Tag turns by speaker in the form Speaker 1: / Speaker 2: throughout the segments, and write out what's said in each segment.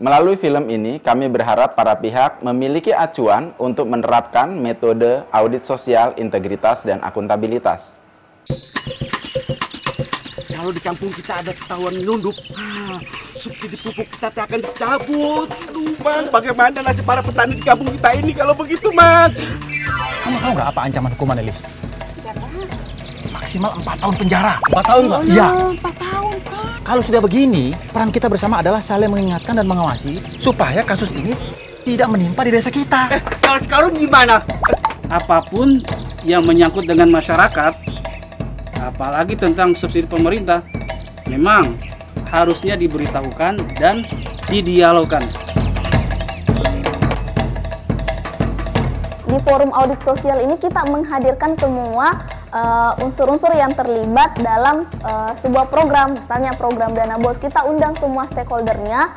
Speaker 1: Melalui film ini, kami berharap para pihak memiliki acuan untuk menerapkan metode audit sosial, integritas, dan akuntabilitas.
Speaker 2: Kalau di kampung kita ada ketahuan nyelundup, subsidi pupuk kita akan dicabut. Aduh, Man, bagaimana nasib para petani di kampung kita ini kalau begitu, Man?
Speaker 3: Kamu tahu nggak apa ancaman hukuman, Elis? Maksimal 4 tahun penjara.
Speaker 4: 4 tahun, Pak?
Speaker 3: Iya.
Speaker 5: 4 tahun, Kak.
Speaker 3: Kalau sudah begini, peran kita bersama adalah saling mengingatkan dan mengawasi supaya kasus ini tidak menimpa di desa kita.
Speaker 2: Kalau sekarang gimana?
Speaker 4: Apapun yang menyangkut dengan masyarakat, apalagi tentang subsidi pemerintah, memang harusnya diberitahukan dan didialogkan.
Speaker 5: Di forum audit sosial ini kita menghadirkan semua unsur-unsur yang terlibat dalam sebuah program, misalnya program Dana Bos. Kita undang semua stakeholdernya,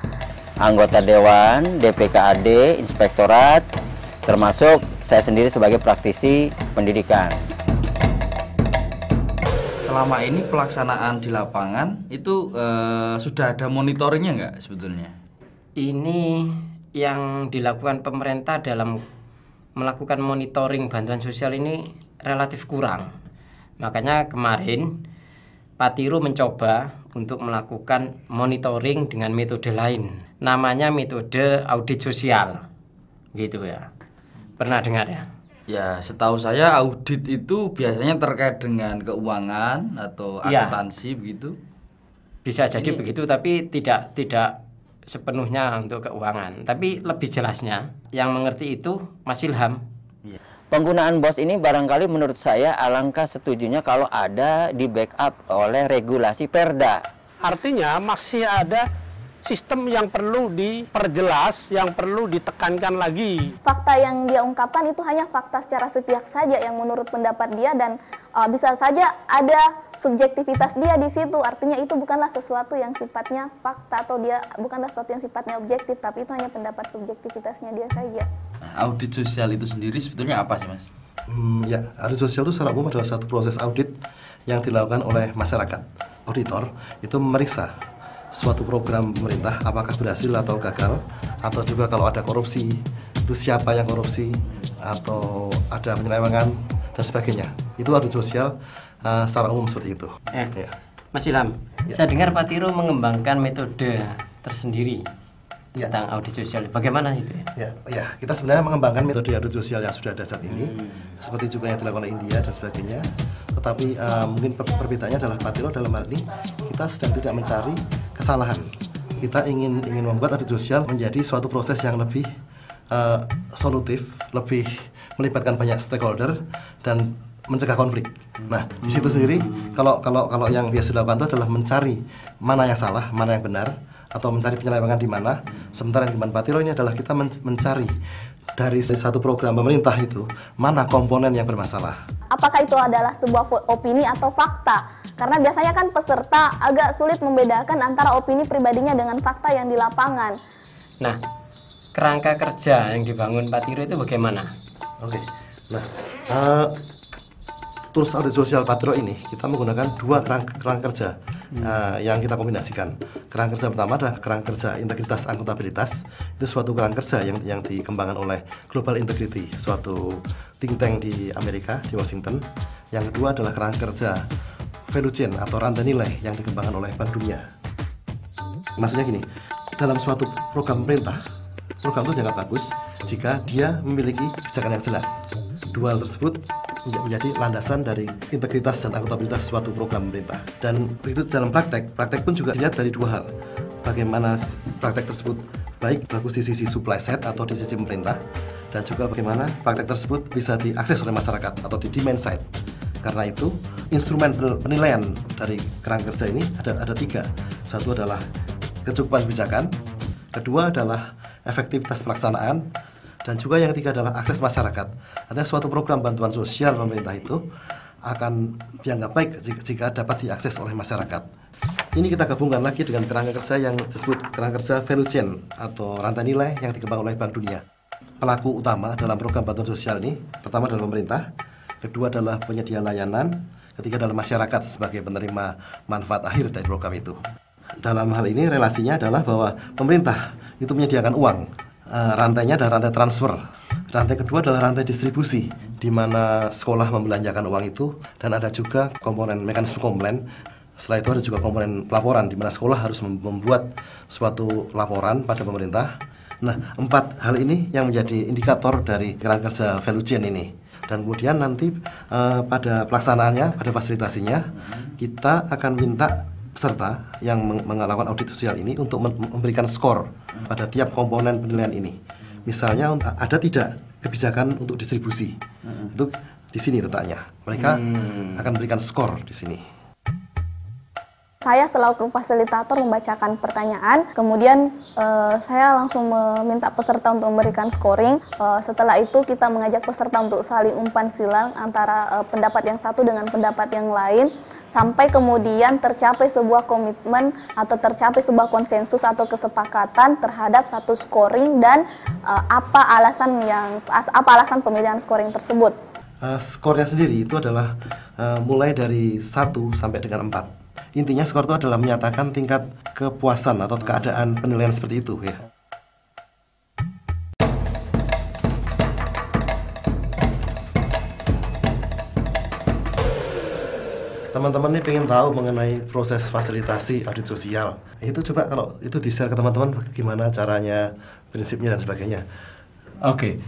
Speaker 6: anggota Dewan, DPKAD, Inspektorat, termasuk saya sendiri sebagai praktisi pendidikan.
Speaker 7: Selama ini pelaksanaan di lapangan itu sudah ada monitoringnya nggak sebetulnya?
Speaker 8: Ini yang dilakukan pemerintah dalam melakukan monitoring bantuan sosial ini relatif kurang. Makanya kemarin Pak Tiro mencoba untuk melakukan monitoring dengan metode lain. Namanya metode audit sosial. Gitu ya. Pernah dengar ya?
Speaker 7: Ya, setahu saya audit itu biasanya terkait dengan keuangan atau akuntansi begitu.
Speaker 8: Bisa jadi begitu, tapi tidak sepenuhnya untuk keuangan. Tapi lebih jelasnya yang mengerti itu Mas Ilham.
Speaker 6: Penggunaan BOS ini barangkali menurut saya alangkah setujunya kalau ada di backup oleh regulasi Perda.
Speaker 9: Artinya masih ada sistem yang perlu diperjelas, yang perlu ditekankan lagi.
Speaker 5: Fakta yang dia ungkapkan itu hanya fakta secara sepihak saja yang menurut pendapat dia, dan bisa saja ada subjektivitas dia di situ. Artinya itu bukanlah sesuatu yang sifatnya fakta, atau dia bukanlah sesuatu yang sifatnya objektif, tapi itu hanya pendapat subjektivitasnya dia saja.
Speaker 7: Nah, audit sosial itu sendiri sebetulnya apa sih, Mas?
Speaker 10: Ya, audit sosial itu secara umum adalah satu proses audit yang dilakukan oleh masyarakat. Auditor itu memeriksa suatu program pemerintah apakah berhasil atau gagal, atau juga kalau ada korupsi itu siapa yang korupsi, atau ada penyelewengan dan sebagainya. Itu audit sosial secara umum seperti itu.
Speaker 8: Ya. Mas Ilham, saya dengar Pak Tiro mengembangkan metode tersendiri tentang audit sosial. Bagaimana itu ya?
Speaker 10: Ya, kita sebenarnya mengembangkan metode audit sosial yang sudah ada saat ini, seperti juga yang dilakukan oleh India dan sebagainya. Tetapi mungkin perbedaannya adalah Pak Tiro dalam hal ini kita sedang tidak mencari kesalahan. Kita ingin membuat audit sosial menjadi suatu proses yang lebih solutif, lebih melibatkan banyak stakeholder dan mencegah konflik. Nah, di situ sendiri kalau yang biasa dilakukan itu adalah mencari mana yang salah, mana yang benar, atau mencari penyelewengan di mana. Sementara yang di Pak Tiro ini adalah kita mencari dari satu program pemerintah itu mana komponen yang bermasalah.
Speaker 5: Apakah itu adalah sebuah opini atau fakta? Karena biasanya kan peserta agak sulit membedakan antara opini pribadinya dengan fakta yang di lapangan.
Speaker 8: Nah, kerangka kerja yang dibangun Pak Tiro itu bagaimana?
Speaker 10: Oke. Nah, tools audit sosial Pak Tiro ini kita menggunakan dua kerangka kerja yang kita kombinasikan. Kerangka kerja pertama adalah kerangka kerja integritas akuntabilitas. Itu suatu kerangka kerja yang dikembangkan oleh Global Integrity, suatu think tank di Amerika, di Washington. Yang kedua adalah kerangka kerja value chain atau rantai nilai yang dikembangkan oleh Bank Dunia. Maksudnya gini, dalam suatu program pemerintah, program itu dianggap bagus jika dia memiliki kebijakan yang jelas. Dua hal tersebut menjadi landasan dari integritas dan akuntabilitas suatu program pemerintah. Dan itu dalam praktek pun juga dilihat dari dua hal. Bagaimana praktek tersebut baik bagus di sisi supply side atau di sisi pemerintah, dan juga bagaimana praktek tersebut bisa diakses oleh masyarakat atau di demand side. Karena itu instrumen penilaian dari kerangka kerja ini ada tiga. Satu adalah kecukupan kebijakan, kedua adalah efektivitas pelaksanaan, dan juga yang ketiga adalah akses masyarakat. Artinya suatu program bantuan sosial pemerintah itu akan dianggap baik jika dapat diakses oleh masyarakat. Ini kita gabungkan lagi dengan kerangka kerja yang disebut kerangka kerja value chain atau rantai nilai yang dikembangkan oleh Bank Dunia. Pelaku utama dalam program bantuan sosial ini pertama adalah pemerintah, kedua adalah penyedia layanan, ketiga adalah masyarakat sebagai penerima manfaat akhir dari program itu. Dalam hal ini relasinya adalah bahwa pemerintah itu menyediakan uang. Rantainya adalah rantai transfer. Rantai kedua adalah rantai distribusi, di mana sekolah membelanjakan uang itu, dan ada juga komponen mekanisme komplain. Setelah itu ada juga komponen pelaporan, di mana sekolah harus membuat suatu laporan pada pemerintah. Nah, 4 hal ini yang menjadi indikator dari kerangka kerja value chain ini. Dan kemudian nanti pada pelaksanaannya, pada fasilitasinya, kita akan minta peserta yang melakukan audit sosial ini untuk memberikan skor pada tiap komponen penilaian ini. Misalnya ada tidak kebijakan untuk distribusi, itu di sini letaknya. Mereka akan berikan skor di sini.
Speaker 5: Saya selaku fasilitator membacakan pertanyaan, kemudian saya langsung meminta peserta untuk memberikan scoring. Setelah itu kita mengajak peserta untuk saling umpan silang antara pendapat yang satu dengan pendapat yang lain, sampai kemudian tercapai sebuah komitmen atau tercapai sebuah konsensus atau kesepakatan terhadap satu scoring dan apa alasan pemilihan scoring tersebut.
Speaker 10: Skornya sendiri itu adalah mulai dari 1 sampai dengan 4. Intinya skor itu adalah menyatakan tingkat kepuasan atau keadaan penilaian seperti itu ya. Teman-teman ini pengen tahu mengenai proses fasilitasi audit sosial. Itu coba kalau itu di-share ke teman-teman gimana caranya, prinsipnya dan sebagainya.
Speaker 11: Oke,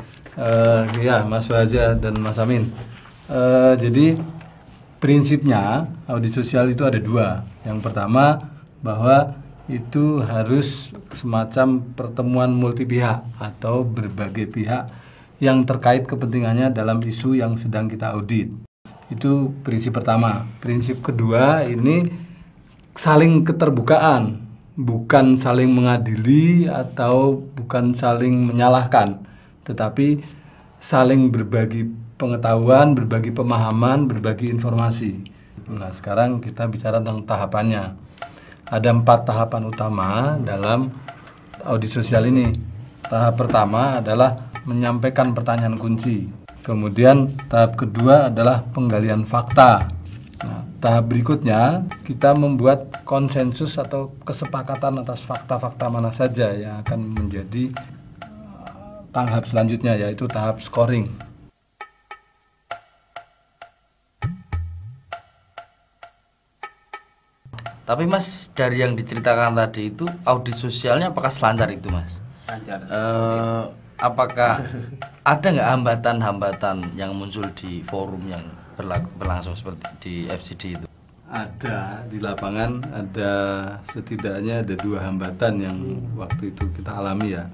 Speaker 11: ya Mas Baja dan Mas Amin. Jadi prinsipnya audit sosial itu ada 2. Yang pertama bahwa itu harus semacam pertemuan multi pihak atau berbagai pihak yang terkait kepentingannya dalam isu yang sedang kita audit. Itu prinsip pertama. Prinsip kedua ini saling keterbukaan, bukan saling mengadili atau bukan saling menyalahkan, tetapi saling berbagi pengetahuan, berbagi pemahaman, berbagi informasi. Nah, sekarang kita bicara tentang tahapannya. Ada 4 tahapan utama dalam audit sosial ini. Tahap pertama adalah menyampaikan pertanyaan kunci. Kemudian tahap kedua adalah penggalian fakta. Nah, tahap berikutnya kita membuat konsensus atau kesepakatan atas fakta-fakta mana saja yang akan menjadi tahap selanjutnya, yaitu tahap scoring.
Speaker 7: Tapi Mas, dari yang diceritakan tadi itu audit sosialnya apakah selancar itu Mas?
Speaker 4: Lancar.
Speaker 7: Apakah ada nggak hambatan-hambatan yang muncul di forum yang berlangsung seperti di FCD itu?
Speaker 11: Ada, di lapangan ada setidaknya ada 2 hambatan yang waktu itu kita alami ya.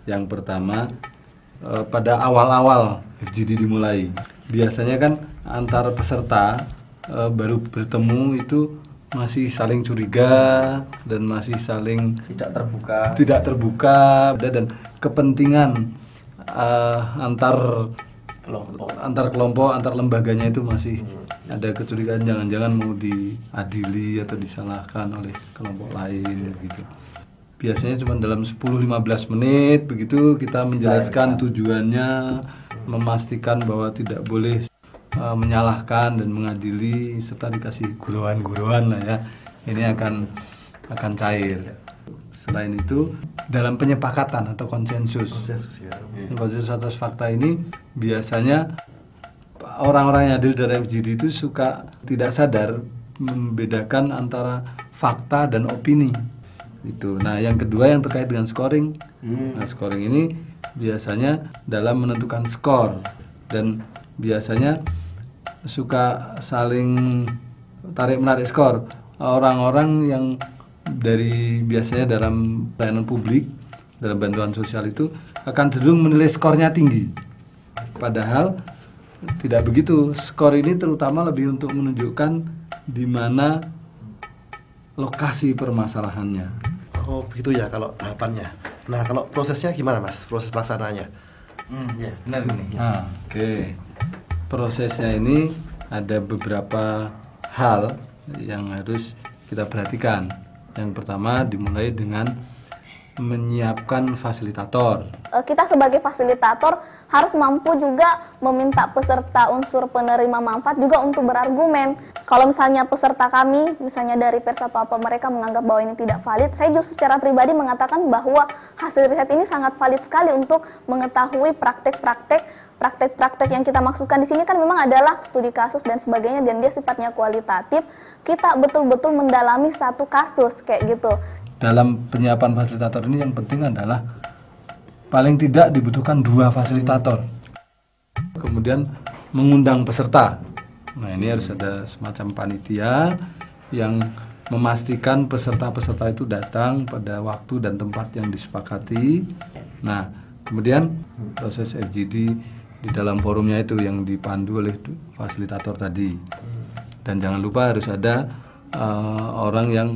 Speaker 11: Yang pertama pada awal-awal FGD dimulai, biasanya kan antar peserta baru bertemu itu masih saling curiga dan masih saling tidak terbuka dan kepentingan antar kelompok, antar lembaganya itu masih ada kecurigaan, jangan-jangan mau diadili atau disalahkan oleh kelompok lain gitu. Biasanya cuma dalam 10-15 menit begitu kita menjelaskan tujuannya, memastikan bahwa tidak boleh menyalahkan dan mengadili, serta dikasih guruan-guruan lah ya. Ini akan cair. Selain itu dalam penyepakatan atau konsensus atas fakta ini biasanya orang-orang yang hadir dari FGD itu suka tidak sadar membedakan antara fakta dan opini. Itu. Nah, yang kedua yang terkait dengan scoring. Nah, scoring ini biasanya dalam menentukan skor dan biasanya suka saling tarik-menarik skor. Orang-orang yang biasanya dalam pelayanan publik, dalam bantuan sosial itu akan cenderung menilai skornya tinggi. Padahal tidak begitu. Skor ini terutama lebih untuk menunjukkan di mana lokasi permasalahannya.
Speaker 10: Oh, begitu ya kalau tahapannya. Nah, kalau prosesnya gimana Mas? Proses pelaksanaannya?
Speaker 7: Ya, benar ini.
Speaker 11: Nah, oke. Prosesnya ini ada beberapa hal yang harus kita perhatikan. Yang pertama dimulai dengan menyiapkan fasilitator.
Speaker 5: Kita sebagai fasilitator harus mampu juga meminta peserta unsur penerima manfaat juga untuk berargumen. Kalau misalnya peserta kami, misalnya dari pers atau apa, mereka menganggap bahwa ini tidak valid, saya justru secara pribadi mengatakan bahwa hasil riset ini sangat valid sekali untuk mengetahui praktek-praktek yang kita maksudkan di sini kan memang adalah studi kasus dan sebagainya, dan dia sifatnya kualitatif. Kita betul-betul mendalami satu kasus kayak gitu.
Speaker 11: Dalam penyiapan fasilitator ini yang penting adalah paling tidak dibutuhkan 2 fasilitator. Kemudian mengundang peserta. Nah, ini harus ada semacam panitia yang memastikan peserta-peserta itu datang pada waktu dan tempat yang disepakati. Nah, kemudian proses FGD di dalam forumnya itu yang dipandu oleh fasilitator tadi. Dan jangan lupa harus ada orang yang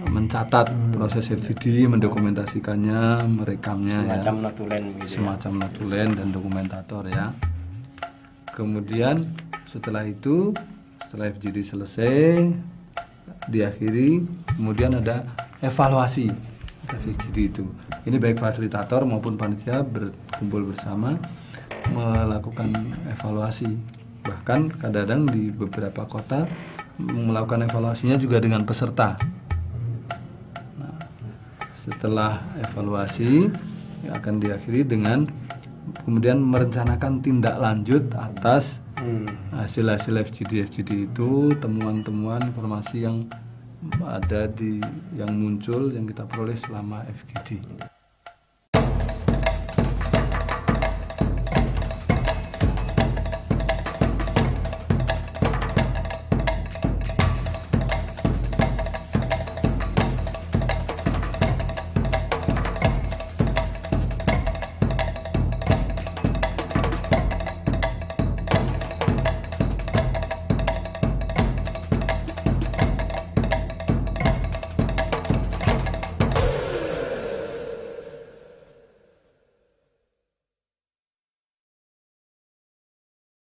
Speaker 11: mencatat proses FGD, mendokumentasikannya, merekamnya,
Speaker 8: semacam
Speaker 11: ya.
Speaker 8: notulen gitu,
Speaker 11: semacam notulen dan dokumentator, ya. Kemudian setelah itu, setelah FGD selesai, diakhiri, kemudian ada evaluasi FGD itu. Ini baik fasilitator maupun panitia berkumpul bersama melakukan evaluasi. Bahkan kadang-kadang di beberapa kota melakukan evaluasinya juga dengan peserta. Setelah evaluasi akan diakhiri dengan kemudian merencanakan tindak lanjut atas hasil-hasil FGD itu, temuan-temuan informasi yang ada yang muncul yang kita peroleh selama FGD.